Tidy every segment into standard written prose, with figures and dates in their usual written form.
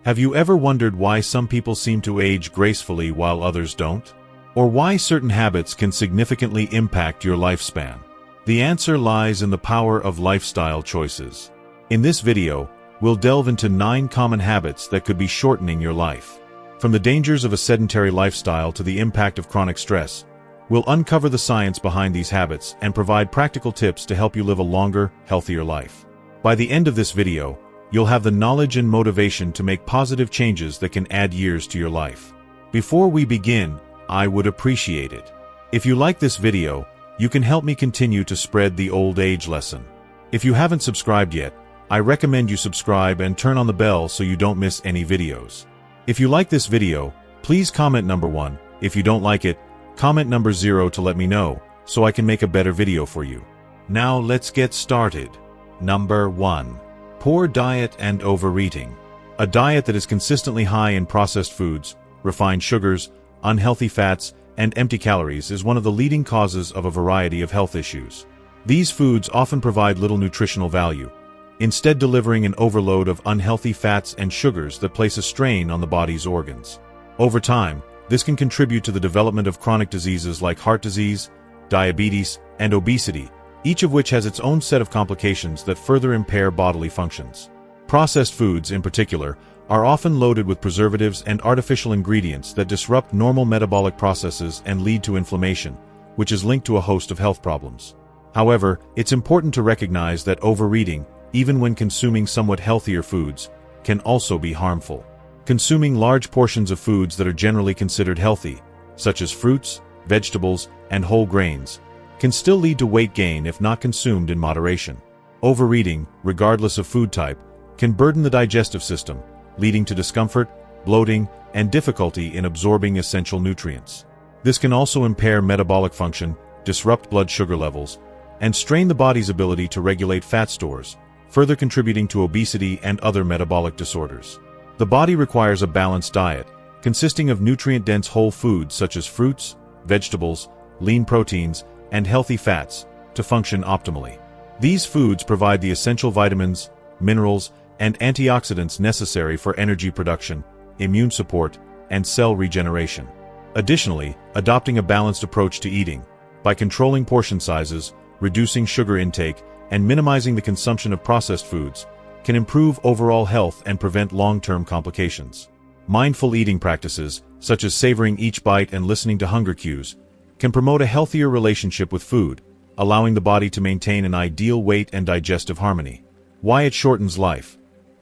Have you ever wondered why some people seem to age gracefully while others don't? Or why certain habits can significantly impact your lifespan? The answer lies in the power of lifestyle choices. In this video, we'll delve into 9 common habits that could be shortening your life. From the dangers of a sedentary lifestyle to the impact of chronic stress, we'll uncover the science behind these habits and provide practical tips to help you live a longer, healthier life. By the end of this video, you'll have the knowledge and motivation to make positive changes that can add years to your life. Before we begin, I would appreciate it if you like this video. You can help me continue to spread the old age lesson. If you haven't subscribed yet, I recommend you subscribe and turn on the bell so you don't miss any videos. If you like this video, please comment number 1. If you don't like it, comment number 0 to let me know, so I can make a better video for you. Now let's get started. Number 1. Poor diet and overeating. A diet that is consistently high in processed foods, refined sugars, unhealthy fats, and empty calories is one of the leading causes of a variety of health issues. These foods often provide little nutritional value, instead delivering an overload of unhealthy fats and sugars that place a strain on the body's organs. Over time, this can contribute to the development of chronic diseases like heart disease, diabetes, and obesity, each of which has its own set of complications that further impair bodily functions. Processed foods, in particular, are often loaded with preservatives and artificial ingredients that disrupt normal metabolic processes and lead to inflammation, which is linked to a host of health problems. However, it's important to recognize that overeating, even when consuming somewhat healthier foods, can also be harmful. Consuming large portions of foods that are generally considered healthy, such as fruits, vegetables, and whole grains, can still lead to weight gain if not consumed in moderation. Overeating, regardless of food type, can burden the digestive system, leading to discomfort, bloating, and difficulty in absorbing essential nutrients. This can also impair metabolic function, disrupt blood sugar levels, and strain the body's ability to regulate fat stores, further contributing to obesity and other metabolic disorders. The body requires a balanced diet, consisting of nutrient-dense whole foods such as fruits, vegetables, lean proteins, and healthy fats, to function optimally. These foods provide the essential vitamins, minerals, and antioxidants necessary for energy production, immune support, and cell regeneration. Additionally, adopting a balanced approach to eating, by controlling portion sizes, reducing sugar intake, and minimizing the consumption of processed foods, can improve overall health and prevent long-term complications. Mindful eating practices, such as savoring each bite and listening to hunger cues, can promote a healthier relationship with food, allowing the body to maintain an ideal weight and digestive harmony. Why it shortens life.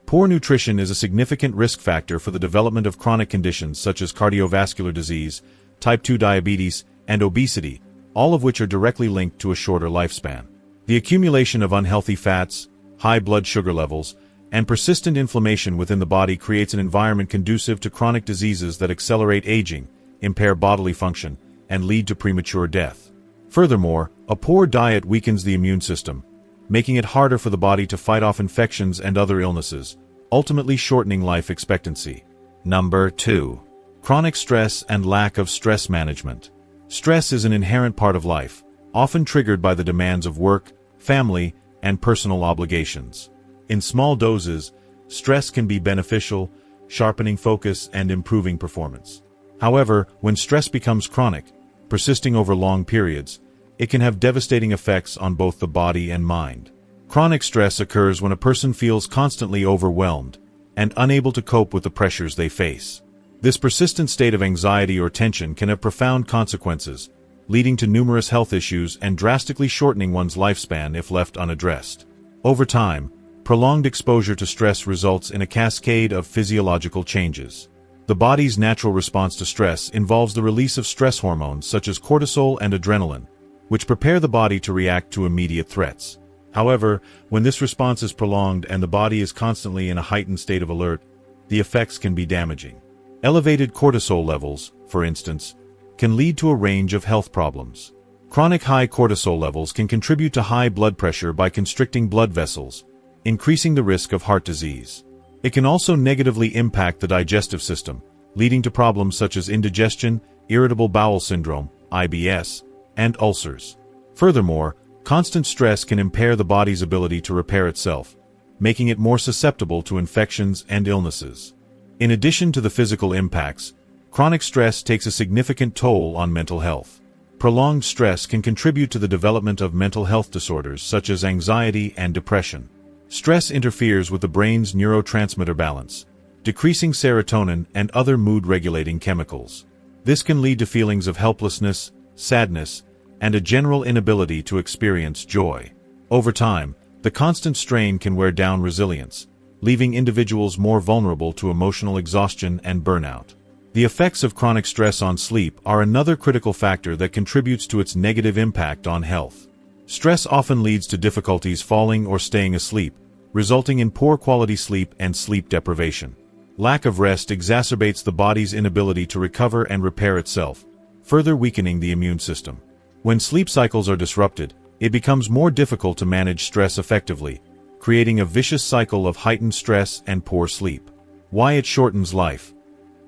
Poor nutrition is a significant risk factor for the development of chronic conditions such as cardiovascular disease, type 2 diabetes, and obesity, all of which are directly linked to a shorter lifespan. The accumulation of unhealthy fats, high blood sugar levels, and persistent inflammation within the body creates an environment conducive to chronic diseases that accelerate aging, impair bodily function, and lead to premature death. Furthermore, a poor diet weakens the immune system, making it harder for the body to fight off infections and other illnesses, ultimately shortening life expectancy. Number 2. Chronic stress and lack of stress management. Stress is an inherent part of life, often triggered by the demands of work, family, and personal obligations. In small doses, stress can be beneficial, sharpening focus and improving performance. However, when stress becomes chronic, persisting over long periods, it can have devastating effects on both the body and mind. Chronic stress occurs when a person feels constantly overwhelmed and unable to cope with the pressures they face. This persistent state of anxiety or tension can have profound consequences, leading to numerous health issues and drastically shortening one's lifespan if left unaddressed. Over time, prolonged exposure to stress results in a cascade of physiological changes. The body's natural response to stress involves the release of stress hormones such as cortisol and adrenaline, which prepare the body to react to immediate threats. However, when this response is prolonged and the body is constantly in a heightened state of alert, the effects can be damaging. Elevated cortisol levels, for instance, can lead to a range of health problems. Chronic high cortisol levels can contribute to high blood pressure by constricting blood vessels, increasing the risk of heart disease. It can also negatively impact the digestive system, leading to problems such as indigestion, irritable bowel syndrome, IBS, and ulcers. Furthermore, constant stress can impair the body's ability to repair itself, making it more susceptible to infections and illnesses. In addition to the physical impacts, chronic stress takes a significant toll on mental health. Prolonged stress can contribute to the development of mental health disorders such as anxiety and depression. Stress interferes with the brain's neurotransmitter balance, decreasing serotonin and other mood-regulating chemicals. This can lead to feelings of helplessness, sadness, and a general inability to experience joy. Over time, the constant strain can wear down resilience, leaving individuals more vulnerable to emotional exhaustion and burnout. The effects of chronic stress on sleep are another critical factor that contributes to its negative impact on health. Stress often leads to difficulties falling or staying asleep, resulting in poor quality sleep and sleep deprivation. Lack of rest exacerbates the body's inability to recover and repair itself, further weakening the immune system. When sleep cycles are disrupted, it becomes more difficult to manage stress effectively, creating a vicious cycle of heightened stress and poor sleep. Why it shortens life.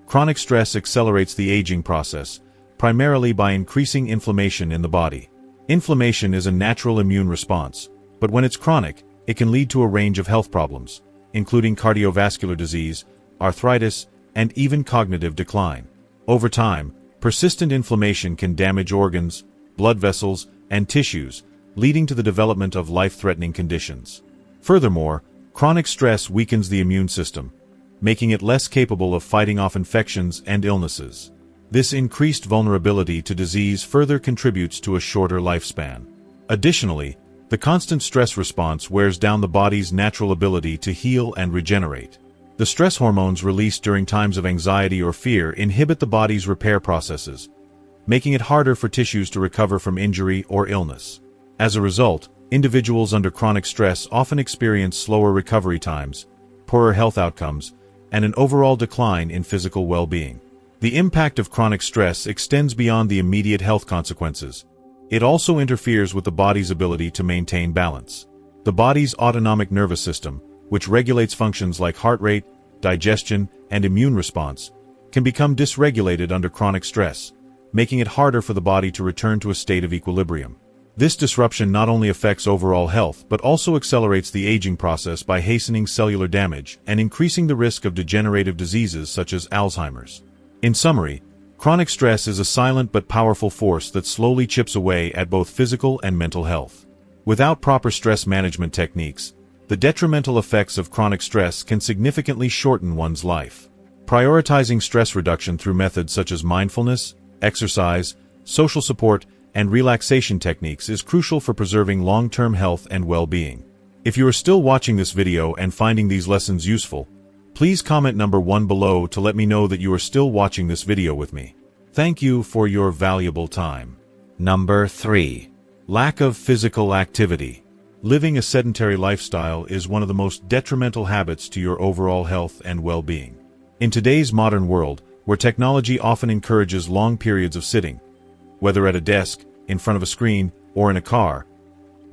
Chronic stress accelerates the aging process, primarily by increasing inflammation in the body. Inflammation is a natural immune response, but when it's chronic, it can lead to a range of health problems, including cardiovascular disease, arthritis, and even cognitive decline. Over time, persistent inflammation can damage organs, blood vessels, and tissues, leading to the development of life-threatening conditions. Furthermore, chronic stress weakens the immune system, making it less capable of fighting off infections and illnesses. This increased vulnerability to disease further contributes to a shorter lifespan. Additionally, the constant stress response wears down the body's natural ability to heal and regenerate. The stress hormones released during times of anxiety or fear inhibit the body's repair processes, making it harder for tissues to recover from injury or illness. As a result, individuals under chronic stress often experience slower recovery times, poorer health outcomes, and an overall decline in physical well-being. The impact of chronic stress extends beyond the immediate health consequences. It also interferes with the body's ability to maintain balance. The body's autonomic nervous system, which regulates functions like heart rate, digestion, and immune response, can become dysregulated under chronic stress, making it harder for the body to return to a state of equilibrium. This disruption not only affects overall health but also accelerates the aging process by hastening cellular damage and increasing the risk of degenerative diseases such as Alzheimer's. In summary, chronic stress is a silent but powerful force that slowly chips away at both physical and mental health. Without proper stress management techniques, the detrimental effects of chronic stress can significantly shorten one's life. Prioritizing stress reduction through methods such as mindfulness, exercise, social support, and relaxation techniques is crucial for preserving long-term health and well-being. If you are still watching this video and finding these lessons useful, please comment number 1 below to let me know that you are still watching this video with me. Thank you for your valuable time. Number 3. Lack of physical activity. Living a sedentary lifestyle is one of the most detrimental habits to your overall health and well-being. In today's modern world, where technology often encourages long periods of sitting, whether at a desk, in front of a screen, or in a car,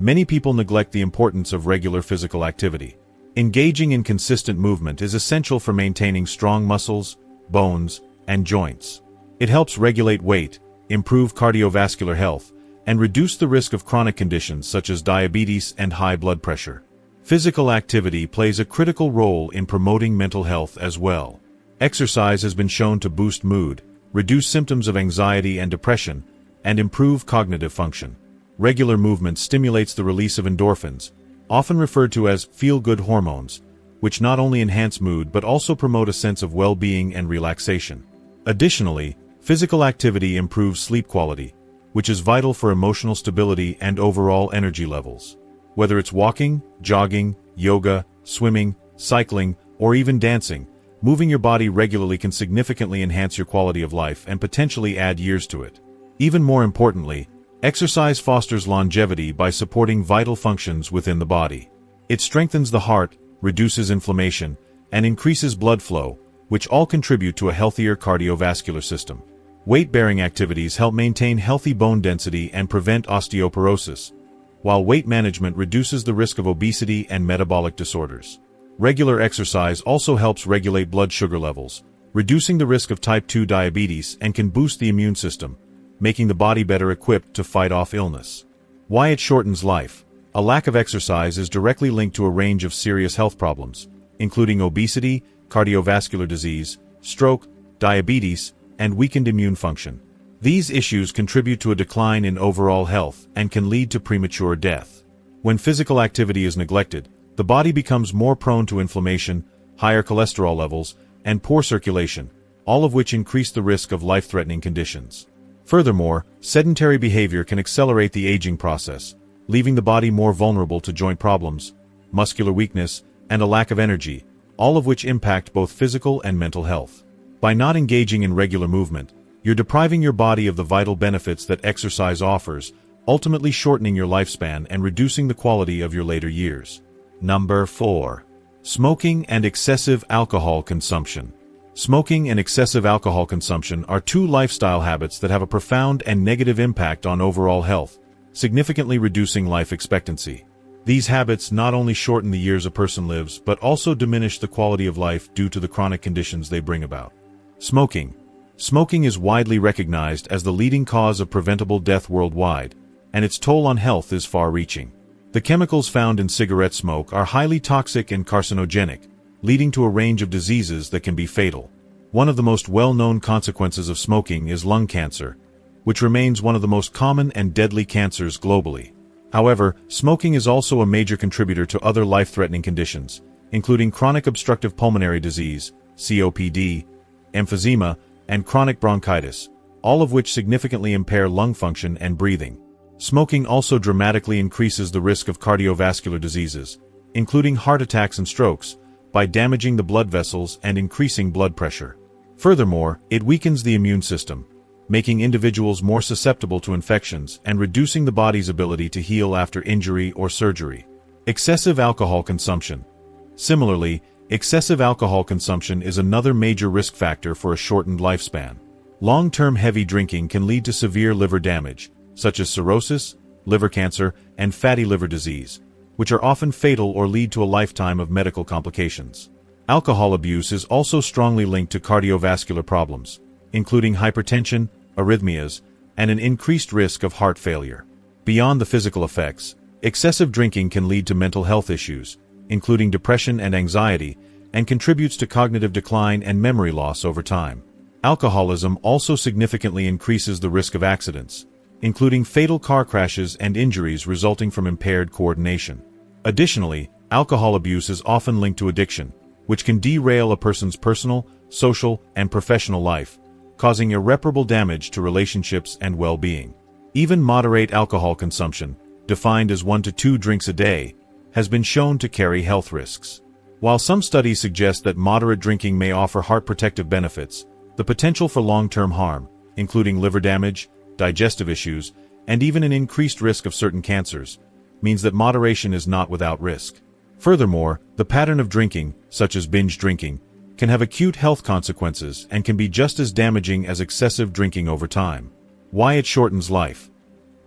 many people neglect the importance of regular physical activity. Engaging in consistent movement is essential for maintaining strong muscles, bones, and joints. It helps regulate weight, improve cardiovascular health, and reduce the risk of chronic conditions such as diabetes and high blood pressure. Physical activity plays a critical role in promoting mental health as well. Exercise has been shown to boost mood, reduce symptoms of anxiety and depression, and improve cognitive function. Regular movement stimulates the release of endorphins, often referred to as feel-good hormones, which not only enhance mood but also promote a sense of well-being and relaxation. Additionally, physical activity improves sleep quality, which is vital for emotional stability and overall energy levels. Whether it's walking, jogging, yoga, swimming, cycling, or even dancing, moving your body regularly can significantly enhance your quality of life and potentially add years to it. Even more importantly, exercise fosters longevity by supporting vital functions within the body. It strengthens the heart, reduces inflammation, and increases blood flow, which all contribute to a healthier cardiovascular system. Weight-bearing activities help maintain healthy bone density and prevent osteoporosis, while weight management reduces the risk of obesity and metabolic disorders. Regular exercise also helps regulate blood sugar levels, reducing the risk of type 2 diabetes, and can boost the immune system, making the body better equipped to fight off illness. Why it shortens life. A lack of exercise is directly linked to a range of serious health problems, including obesity, cardiovascular disease, stroke, diabetes, and weakened immune function. These issues contribute to a decline in overall health and can lead to premature death. When physical activity is neglected, the body becomes more prone to inflammation, higher cholesterol levels, and poor circulation, all of which increase the risk of life-threatening conditions. Furthermore, sedentary behavior can accelerate the aging process, leaving the body more vulnerable to joint problems, muscular weakness, and a lack of energy, all of which impact both physical and mental health. By not engaging in regular movement, you're depriving your body of the vital benefits that exercise offers, ultimately shortening your lifespan and reducing the quality of your later years. Number 4. Smoking and excessive alcohol consumption. Smoking and excessive alcohol consumption are two lifestyle habits that have a profound and negative impact on overall health, significantly reducing life expectancy. These habits not only shorten the years a person lives, but also diminish the quality of life due to the chronic conditions they bring about. Smoking. Smoking is widely recognized as the leading cause of preventable death worldwide, and its toll on health is far-reaching. The chemicals found in cigarette smoke are highly toxic and carcinogenic, leading to a range of diseases that can be fatal. One of the most well-known consequences of smoking is lung cancer, which remains one of the most common and deadly cancers globally. However, smoking is also a major contributor to other life-threatening conditions, including chronic obstructive pulmonary disease, COPD, emphysema, and chronic bronchitis, all of which significantly impair lung function and breathing. Smoking also dramatically increases the risk of cardiovascular diseases, including heart attacks and strokes, by damaging the blood vessels and increasing blood pressure. Furthermore, it weakens the immune system, making individuals more susceptible to infections and reducing the body's ability to heal after injury or surgery. Excessive alcohol consumption. Similarly, excessive alcohol consumption is another major risk factor for a shortened lifespan. Long-term heavy drinking can lead to severe liver damage, such as cirrhosis, liver cancer, and fatty liver disease, which are often fatal or lead to a lifetime of medical complications. Alcohol abuse is also strongly linked to cardiovascular problems, including hypertension, arrhythmias, and an increased risk of heart failure. Beyond the physical effects, excessive drinking can lead to mental health issues, including depression and anxiety, and contributes to cognitive decline and memory loss over time. Alcoholism also significantly increases the risk of accidents, including fatal car crashes and injuries resulting from impaired coordination. Additionally, alcohol abuse is often linked to addiction, which can derail a person's personal, social, and professional life, causing irreparable damage to relationships and well-being. Even moderate alcohol consumption, defined as 1 to 2 drinks a day, has been shown to carry health risks. While some studies suggest that moderate drinking may offer heart protective benefits, the potential for long-term harm, including liver damage, digestive issues, and even an increased risk of certain cancers, means that moderation is not without risk. Furthermore, the pattern of drinking, such as binge drinking, can have acute health consequences and can be just as damaging as excessive drinking over time. Why it shortens life.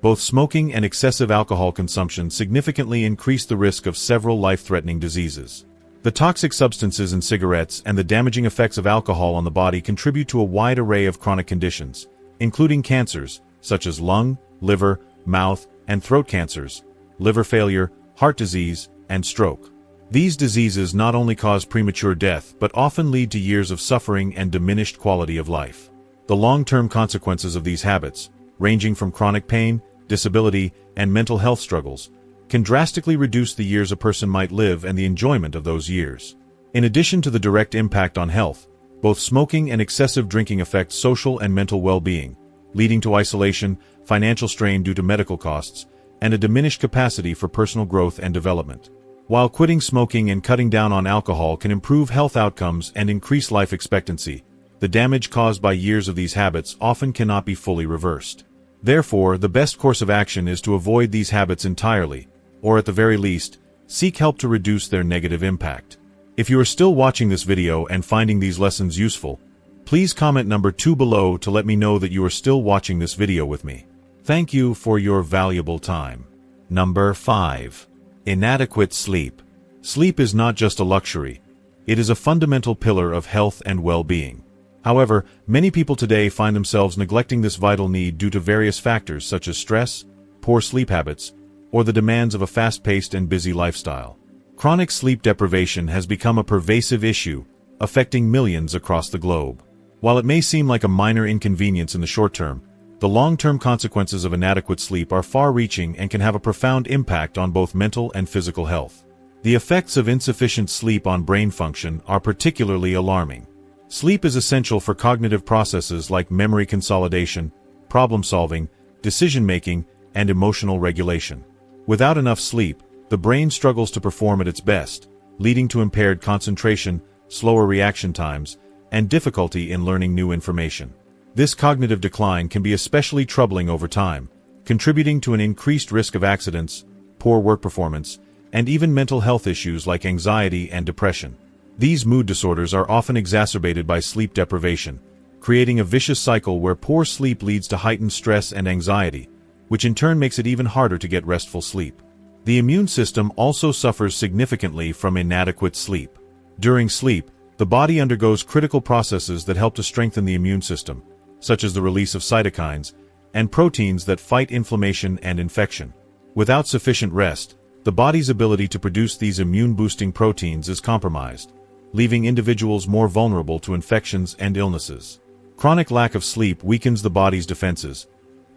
Both smoking and excessive alcohol consumption significantly increase the risk of several life-threatening diseases. The toxic substances in cigarettes and the damaging effects of alcohol on the body contribute to a wide array of chronic conditions, including cancers, such as lung, liver, mouth, and throat cancers, liver failure, heart disease, and stroke. These diseases not only cause premature death but often lead to years of suffering and diminished quality of life. The long-term consequences of these habits, ranging from chronic pain, disability, and mental health struggles, can drastically reduce the years a person might live and the enjoyment of those years. In addition to the direct impact on health, both smoking and excessive drinking affect social and mental well-being, leading to isolation, financial strain due to medical costs, and a diminished capacity for personal growth and development. While quitting smoking and cutting down on alcohol can improve health outcomes and increase life expectancy, the damage caused by years of these habits often cannot be fully reversed. Therefore, the best course of action is to avoid these habits entirely, or at the very least, seek help to reduce their negative impact. If you are still watching this video and finding these lessons useful, please comment number 2 below to let me know that you are still watching this video with me. Thank you for your valuable time. Number 5. Inadequate sleep. Sleep is not just a luxury. It is a fundamental pillar of health and well-being. However, many people today find themselves neglecting this vital need due to various factors such as stress, poor sleep habits, or the demands of a fast-paced and busy lifestyle. Chronic sleep deprivation has become a pervasive issue, affecting millions across the globe. While it may seem like a minor inconvenience in the short term, the long-term consequences of inadequate sleep are far-reaching and can have a profound impact on both mental and physical health. The effects of insufficient sleep on brain function are particularly alarming. Sleep is essential for cognitive processes like memory consolidation, problem-solving, decision-making, and emotional regulation. Without enough sleep, the brain struggles to perform at its best, leading to impaired concentration, slower reaction times, and difficulty in learning new information. This cognitive decline can be especially troubling over time, contributing to an increased risk of accidents, poor work performance, and even mental health issues like anxiety and depression. These mood disorders are often exacerbated by sleep deprivation, creating a vicious cycle where poor sleep leads to heightened stress and anxiety, which in turn makes it even harder to get restful sleep. The immune system also suffers significantly from inadequate sleep. During sleep, the body undergoes critical processes that help to strengthen the immune system, such as the release of cytokines and proteins that fight inflammation and infection. Without sufficient rest, the body's ability to produce these immune-boosting proteins is compromised, leaving individuals more vulnerable to infections and illnesses. Chronic lack of sleep weakens the body's defenses,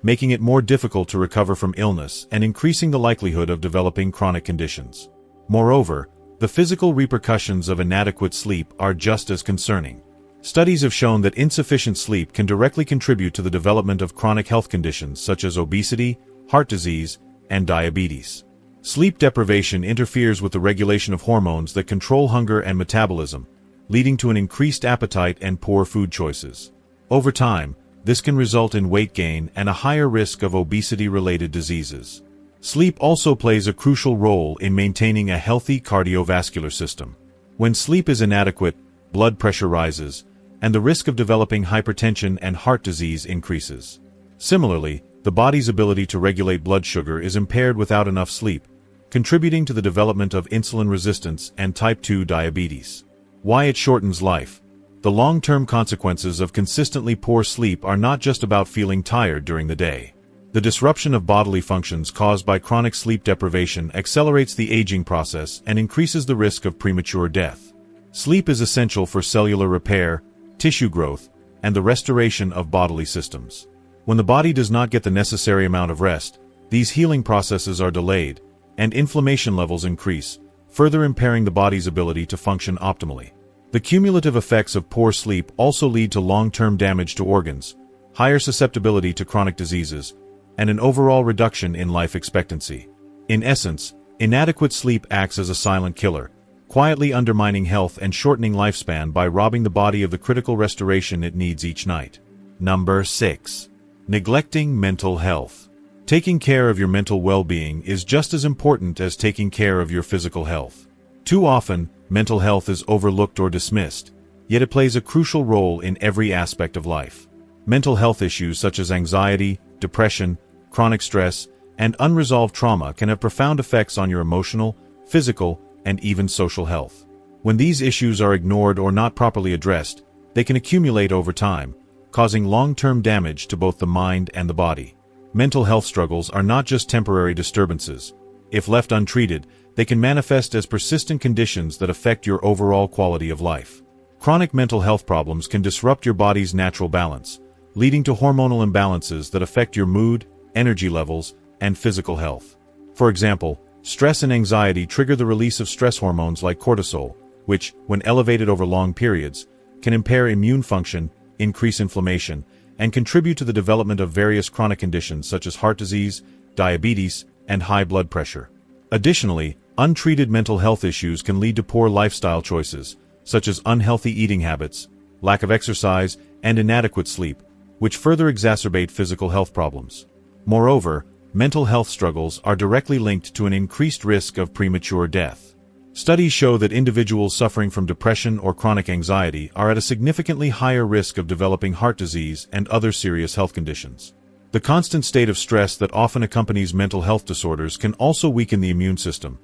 making it more difficult to recover from illness and increasing the likelihood of developing chronic conditions. Moreover, the physical repercussions of inadequate sleep are just as concerning. Studies have shown that insufficient sleep can directly contribute to the development of chronic health conditions such as obesity, heart disease, and diabetes. Sleep deprivation interferes with the regulation of hormones that control hunger and metabolism, leading to an increased appetite and poor food choices. Over time, this can result in weight gain and a higher risk of obesity-related diseases. Sleep also plays a crucial role in maintaining a healthy cardiovascular system. When sleep is inadequate, blood pressure rises, and the risk of developing hypertension and heart disease increases. Similarly, the body's ability to regulate blood sugar is impaired without enough sleep, contributing to the development of insulin resistance and type 2 diabetes. Why it shortens life. The long-term consequences of consistently poor sleep are not just about feeling tired during the day. The disruption of bodily functions caused by chronic sleep deprivation accelerates the aging process and increases the risk of premature death. Sleep is essential for cellular repair, tissue growth, and the restoration of bodily systems. When the body does not get the necessary amount of rest, these healing processes are delayed, and inflammation levels increase, further impairing the body's ability to function optimally. The cumulative effects of poor sleep also lead to long-term damage to organs, higher susceptibility to chronic diseases, and an overall reduction in life expectancy. In essence, inadequate sleep acts as a silent killer, quietly undermining health and shortening lifespan by robbing the body of the critical restoration it needs each night. Number 6. Neglecting mental health. Taking care of your mental well-being is just as important as taking care of your physical health. Too often, mental health is overlooked or dismissed, yet it plays a crucial role in every aspect of life. Mental health issues such as anxiety, depression, chronic stress, and unresolved trauma can have profound effects on your emotional, physical, and even social health. When these issues are ignored or not properly addressed, they can accumulate over time, causing long-term damage to both the mind and the body. Mental health struggles are not just temporary disturbances. If left untreated, they can manifest as persistent conditions that affect your overall quality of life. Chronic mental health problems can disrupt your body's natural balance, leading to hormonal imbalances that affect your mood, energy levels, and physical health. For example, stress and anxiety trigger the release of stress hormones like cortisol, which, when elevated over long periods, can impair immune function, increase inflammation, and contribute to the development of various chronic conditions such as heart disease, diabetes, and high blood pressure. Additionally, untreated mental health issues can lead to poor lifestyle choices, such as unhealthy eating habits, lack of exercise, and inadequate sleep, which further exacerbate physical health problems. Moreover, mental health struggles are directly linked to an increased risk of premature death. Studies show that individuals suffering from depression or chronic anxiety are at a significantly higher risk of developing heart disease and other serious health conditions. The constant state of stress that often accompanies mental health disorders can also weaken the immune system,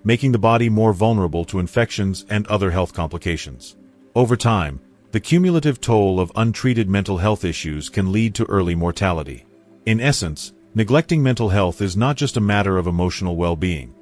making the body more vulnerable to infections and other health complications. Over time, the cumulative toll of untreated mental health issues can lead to early mortality. In essence, neglecting mental health is not just a matter of emotional well-being.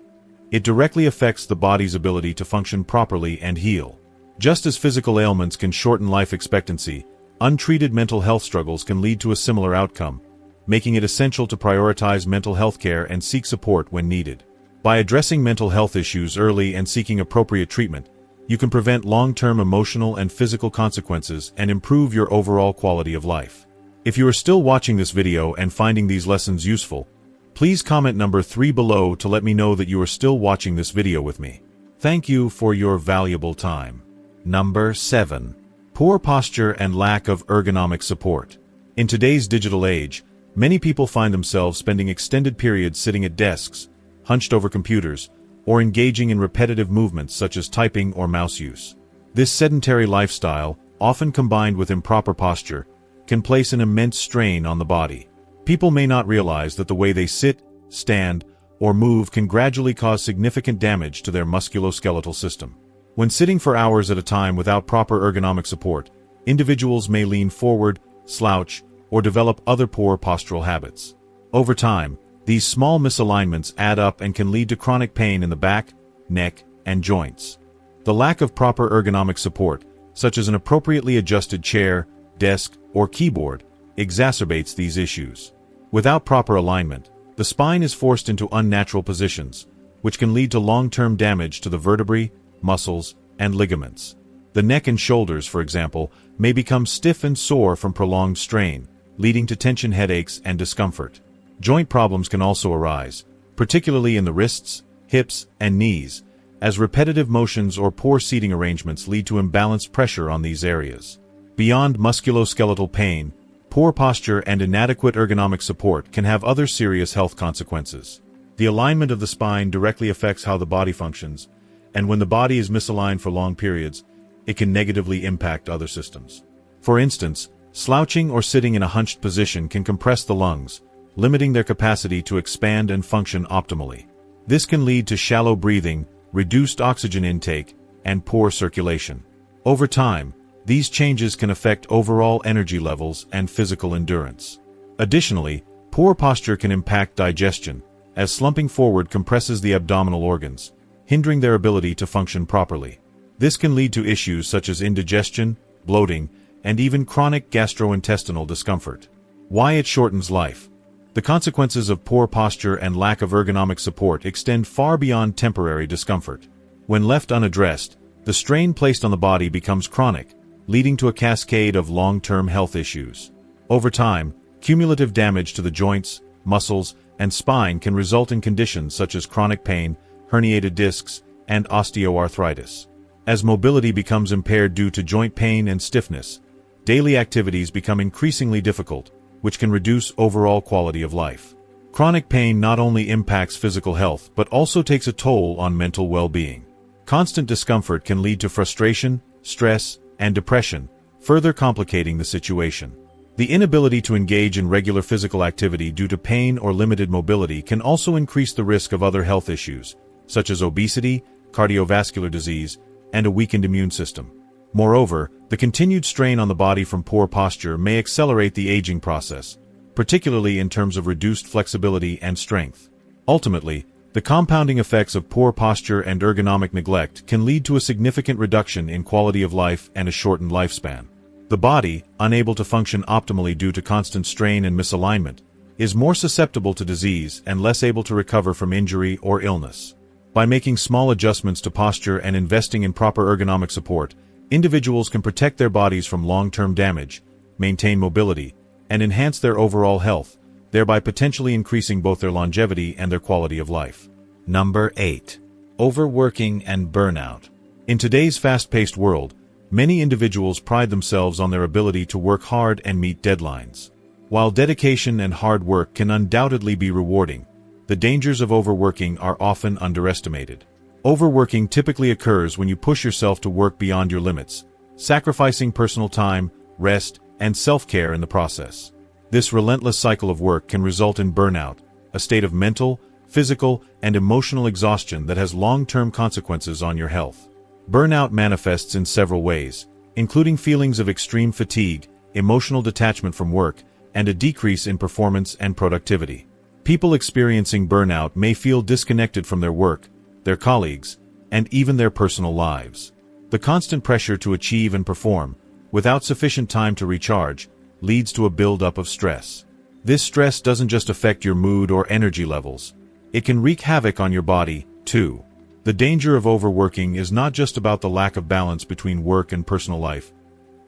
It directly affects the body's ability to function properly and heal. Just as physical ailments can shorten life expectancy, untreated mental health struggles can lead to a similar outcome, making it essential to prioritize mental health care and seek support when needed. By addressing mental health issues early and seeking appropriate treatment, you can prevent long-term emotional and physical consequences and improve your overall quality of life. If you are still watching this video and finding these lessons useful, please comment number 3 below to let me know that you are still watching this video with me. Thank you for your valuable time. Number 7. Poor posture and lack of ergonomic support. In today's digital age, many people find themselves spending extended periods sitting at desks, hunched over computers, or engaging in repetitive movements such as typing or mouse use. This sedentary lifestyle, often combined with improper posture, can place an immense strain on the body. People may not realize that the way they sit, stand, or move can gradually cause significant damage to their musculoskeletal system. When sitting for hours at a time without proper ergonomic support, individuals may lean forward, slouch, or develop other poor postural habits. Over time, these small misalignments add up and can lead to chronic pain in the back, neck, and joints. The lack of proper ergonomic support, such as an appropriately adjusted chair, desk, or keyboard, exacerbates these issues. Without proper alignment, the spine is forced into unnatural positions, which can lead to long-term damage to the vertebrae, muscles, and ligaments. The neck and shoulders, for example, may become stiff and sore from prolonged strain, leading to tension headaches and discomfort. Joint problems can also arise, particularly in the wrists, hips, and knees, as repetitive motions or poor seating arrangements lead to imbalanced pressure on these areas. Beyond musculoskeletal pain, poor posture and inadequate ergonomic support can have other serious health consequences. The alignment of the spine directly affects how the body functions, and when the body is misaligned for long periods, it can negatively impact other systems. For instance, slouching or sitting in a hunched position can compress the lungs, limiting their capacity to expand and function optimally. This can lead to shallow breathing, reduced oxygen intake, and poor circulation. Over time, these changes can affect overall energy levels and physical endurance. Additionally, poor posture can impact digestion, as slumping forward compresses the abdominal organs, hindering their ability to function properly. This can lead to issues such as indigestion, bloating, and even chronic gastrointestinal discomfort. Why it shortens life. The consequences of poor posture and lack of ergonomic support extend far beyond temporary discomfort. When left unaddressed, the strain placed on the body becomes chronic, leading to a cascade of long-term health issues. Over time, cumulative damage to the joints, muscles, and spine can result in conditions such as chronic pain, herniated discs, and osteoarthritis. As mobility becomes impaired due to joint pain and stiffness, daily activities become increasingly difficult, which can reduce overall quality of life. Chronic pain not only impacts physical health but also takes a toll on mental well-being. Constant discomfort can lead to frustration, stress, and depression, further complicating the situation. The inability to engage in regular physical activity due to pain or limited mobility can also increase the risk of other health issues, such as obesity, cardiovascular disease, and a weakened immune system. Moreover, the continued strain on the body from poor posture may accelerate the aging process, particularly in terms of reduced flexibility and strength. Ultimately, the compounding effects of poor posture and ergonomic neglect can lead to a significant reduction in quality of life and a shortened lifespan. The body, unable to function optimally due to constant strain and misalignment, is more susceptible to disease and less able to recover from injury or illness. By making small adjustments to posture and investing in proper ergonomic support, individuals can protect their bodies from long-term damage, maintain mobility, and enhance their overall health, thereby potentially increasing both their longevity and their quality of life. Number 8. Overworking and burnout. In today's fast-paced world, many individuals pride themselves on their ability to work hard and meet deadlines. While dedication and hard work can undoubtedly be rewarding, the dangers of overworking are often underestimated. Overworking typically occurs when you push yourself to work beyond your limits, sacrificing personal time, rest, and self-care in the process. This relentless cycle of work can result in burnout, a state of mental, physical, and emotional exhaustion that has long-term consequences on your health. Burnout manifests in several ways, including feelings of extreme fatigue, emotional detachment from work, and a decrease in performance and productivity. People experiencing burnout may feel disconnected from their work, their colleagues, and even their personal lives. The constant pressure to achieve and perform, without sufficient time to recharge, leads to a buildup of stress. This stress doesn't just affect your mood or energy levels. It can wreak havoc on your body, too. The danger of overworking is not just about the lack of balance between work and personal life.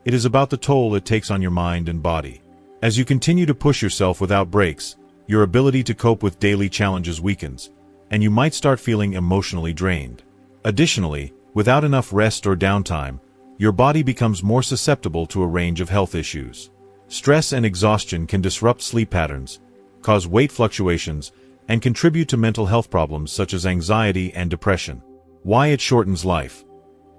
It is about the toll it takes on your mind and body. As you continue to push yourself without breaks, your ability to cope with daily challenges weakens, and you might start feeling emotionally drained. Additionally, without enough rest or downtime, your body becomes more susceptible to a range of health issues. Stress and exhaustion can disrupt sleep patterns, cause weight fluctuations, and contribute to mental health problems such as anxiety and depression. Why it shortens life.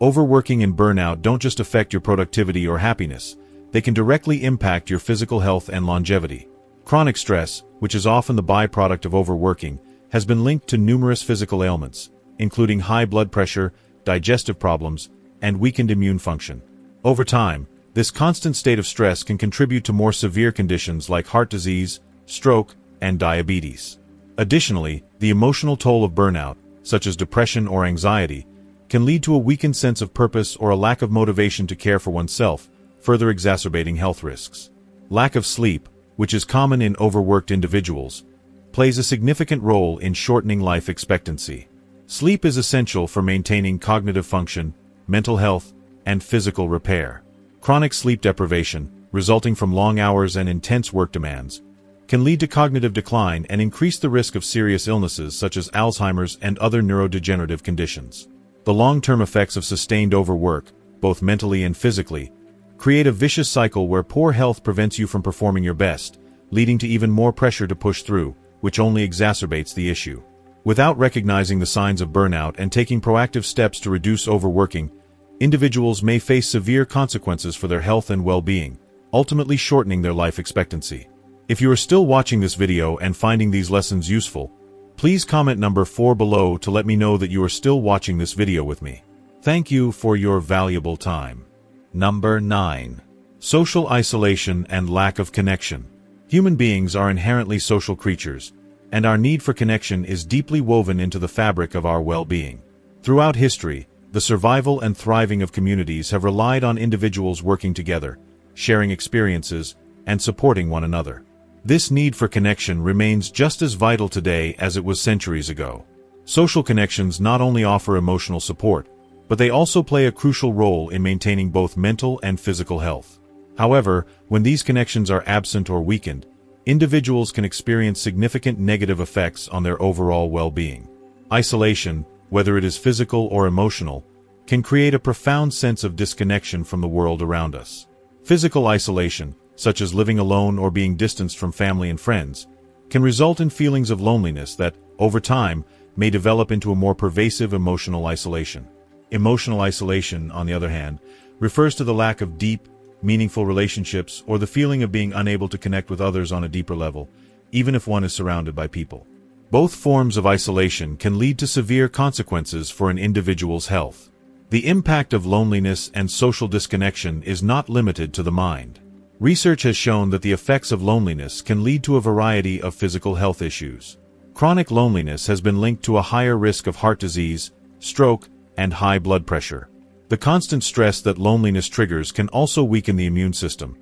Overworking and burnout don't just affect your productivity or happiness, they can directly impact your physical health and longevity. Chronic stress, which is often the byproduct of overworking, has been linked to numerous physical ailments, including high blood pressure, digestive problems, and weakened immune function. Over time, this constant state of stress can contribute to more severe conditions like heart disease, stroke, and diabetes. Additionally, the emotional toll of burnout, such as depression or anxiety, can lead to a weakened sense of purpose or a lack of motivation to care for oneself, further exacerbating health risks. Lack of sleep, which is common in overworked individuals, plays a significant role in shortening life expectancy. Sleep is essential for maintaining cognitive function, mental health, and physical repair. Chronic sleep deprivation, resulting from long hours and intense work demands, can lead to cognitive decline and increase the risk of serious illnesses such as Alzheimer's and other neurodegenerative conditions. The long-term effects of sustained overwork, both mentally and physically, create a vicious cycle where poor health prevents you from performing your best, leading to even more pressure to push through, which only exacerbates the issue. Without recognizing the signs of burnout and taking proactive steps to reduce overworking, individuals may face severe consequences for their health and well-being, ultimately shortening their life expectancy. If you are still watching this video and finding these lessons useful, please comment number 4 below to let me know that you are still watching this video with me. Thank you for your valuable time. Number 9. Social isolation and lack of connection. Human beings are inherently social creatures, and our need for connection is deeply woven into the fabric of our well-being. Throughout history, the survival and thriving of communities have relied on individuals working together, sharing experiences, and supporting one another. This need for connection remains just as vital today as it was centuries ago. Social connections not only offer emotional support, but they also play a crucial role in maintaining both mental and physical health. However, when these connections are absent or weakened, individuals can experience significant negative effects on their overall well-being. Isolation, whether it is physical or emotional, can create a profound sense of disconnection from the world around us. Physical isolation, such as living alone or being distanced from family and friends, can result in feelings of loneliness that, over time, may develop into a more pervasive emotional isolation. Emotional isolation, on the other hand, refers to the lack of deep, meaningful relationships or the feeling of being unable to connect with others on a deeper level, even if one is surrounded by people. Both forms of isolation can lead to severe consequences for an individual's health. The impact of loneliness and social disconnection is not limited to the mind. Research has shown that the effects of loneliness can lead to a variety of physical health issues. Chronic loneliness has been linked to a higher risk of heart disease, stroke, and high blood pressure. The constant stress that loneliness triggers can also weaken the immune system,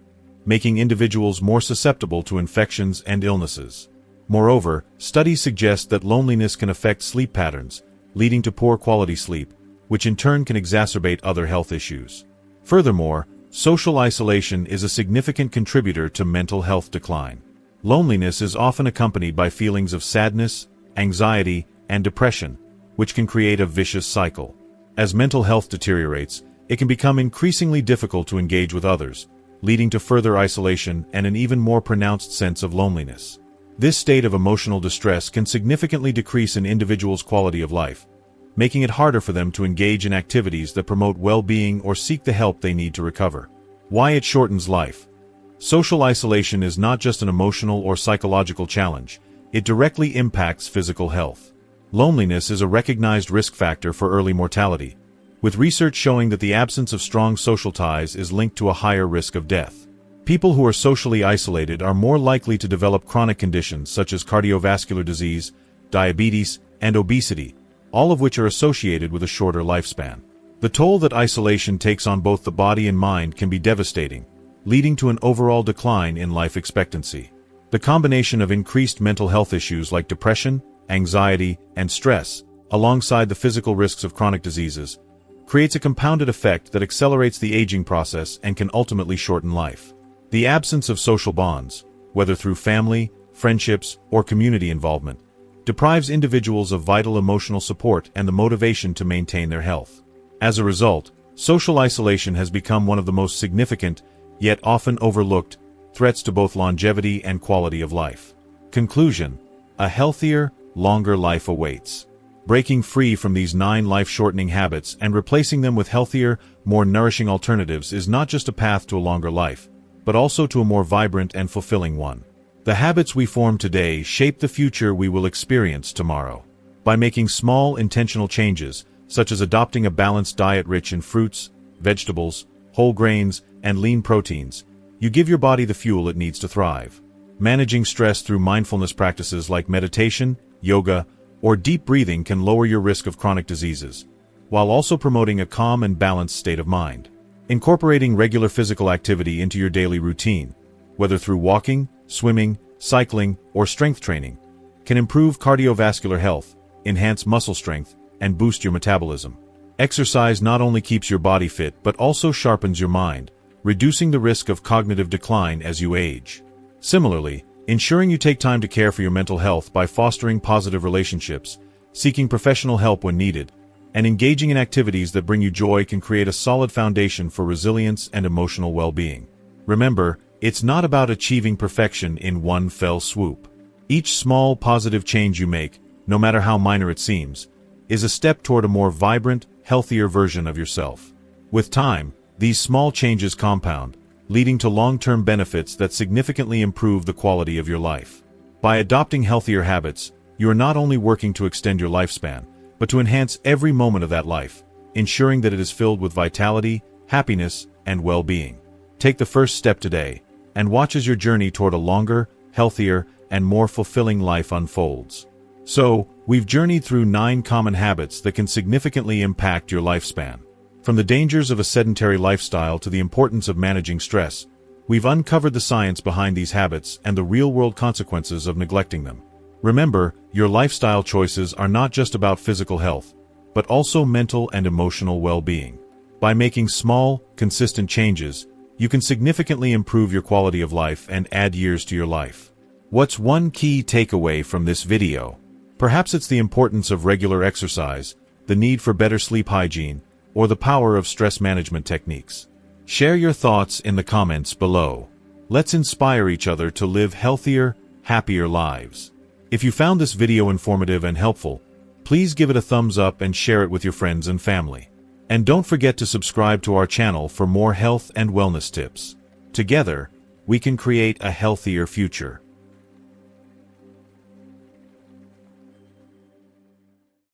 making individuals more susceptible to infections and illnesses. Moreover, studies suggest that loneliness can affect sleep patterns, leading to poor quality sleep, which in turn can exacerbate other health issues. Furthermore, social isolation is a significant contributor to mental health decline. Loneliness is often accompanied by feelings of sadness, anxiety, and depression, which can create a vicious cycle. As mental health deteriorates, it can become increasingly difficult to engage with others, leading to further isolation and an even more pronounced sense of loneliness. This state of emotional distress can significantly decrease an individual's quality of life, making it harder for them to engage in activities that promote well-being or seek the help they need to recover. Why it shortens life. Social isolation is not just an emotional or psychological challenge, it directly impacts physical health. Loneliness is a recognized risk factor for early mortality, with research showing that the absence of strong social ties is linked to a higher risk of death. People who are socially isolated are more likely to develop chronic conditions such as cardiovascular disease, diabetes, and obesity, all of which are associated with a shorter lifespan. The toll that isolation takes on both the body and mind can be devastating, leading to an overall decline in life expectancy. The combination of increased mental health issues like depression, anxiety, and stress, alongside the physical risks of chronic diseases, creates a compounded effect that accelerates the aging process and can ultimately shorten life. The absence of social bonds, whether through family, friendships, or community involvement, deprives individuals of vital emotional support and the motivation to maintain their health. As a result, social isolation has become one of the most significant, yet often overlooked, threats to both longevity and quality of life. Conclusion: a healthier, longer life awaits. Breaking free from these 9 life-shortening habits and replacing them with healthier, more nourishing alternatives is not just a path to a longer life, but also to a more vibrant and fulfilling one. The habits we form today shape the future we will experience tomorrow. By making small, intentional changes, such as adopting a balanced diet rich in fruits, vegetables, whole grains, and lean proteins, you give your body the fuel it needs to thrive. Managing stress through mindfulness practices like meditation, yoga, or deep breathing can lower your risk of chronic diseases, while also promoting a calm and balanced state of mind. Incorporating regular physical activity into your daily routine, whether through walking, swimming, cycling, or strength training, can improve cardiovascular health, enhance muscle strength, and boost your metabolism. Exercise not only keeps your body fit but also sharpens your mind, reducing the risk of cognitive decline as you age. Similarly, ensuring you take time to care for your mental health by fostering positive relationships, seeking professional help when needed, and engaging in activities that bring you joy can create a solid foundation for resilience and emotional well-being. Remember, it's not about achieving perfection in one fell swoop. Each small positive change you make, no matter how minor it seems, is a step toward a more vibrant, healthier version of yourself. With time, these small changes compound, leading to long-term benefits that significantly improve the quality of your life. By adopting healthier habits, you are not only working to extend your lifespan, but to enhance every moment of that life, ensuring that it is filled with vitality, happiness, and well-being. Take the first step today, and watch as your journey toward a longer, healthier, and more fulfilling life unfolds. So, we've journeyed through 9 common habits that can significantly impact your lifespan. From the dangers of a sedentary lifestyle to the importance of managing stress, we've uncovered the science behind these habits and the real-world consequences of neglecting them. Remember, your lifestyle choices are not just about physical health, but also mental and emotional well-being. By making small, consistent changes, you can significantly improve your quality of life and add years to your life. What's one key takeaway from this video? Perhaps it's the importance of regular exercise, the need for better sleep hygiene, or the power of stress management techniques. Share your thoughts in the comments below. Let's inspire each other to live healthier, happier lives. If you found this video informative and helpful, please give it a thumbs up and share it with your friends and family. And don't forget to subscribe to our channel for more health and wellness tips. Together, we can create a healthier future.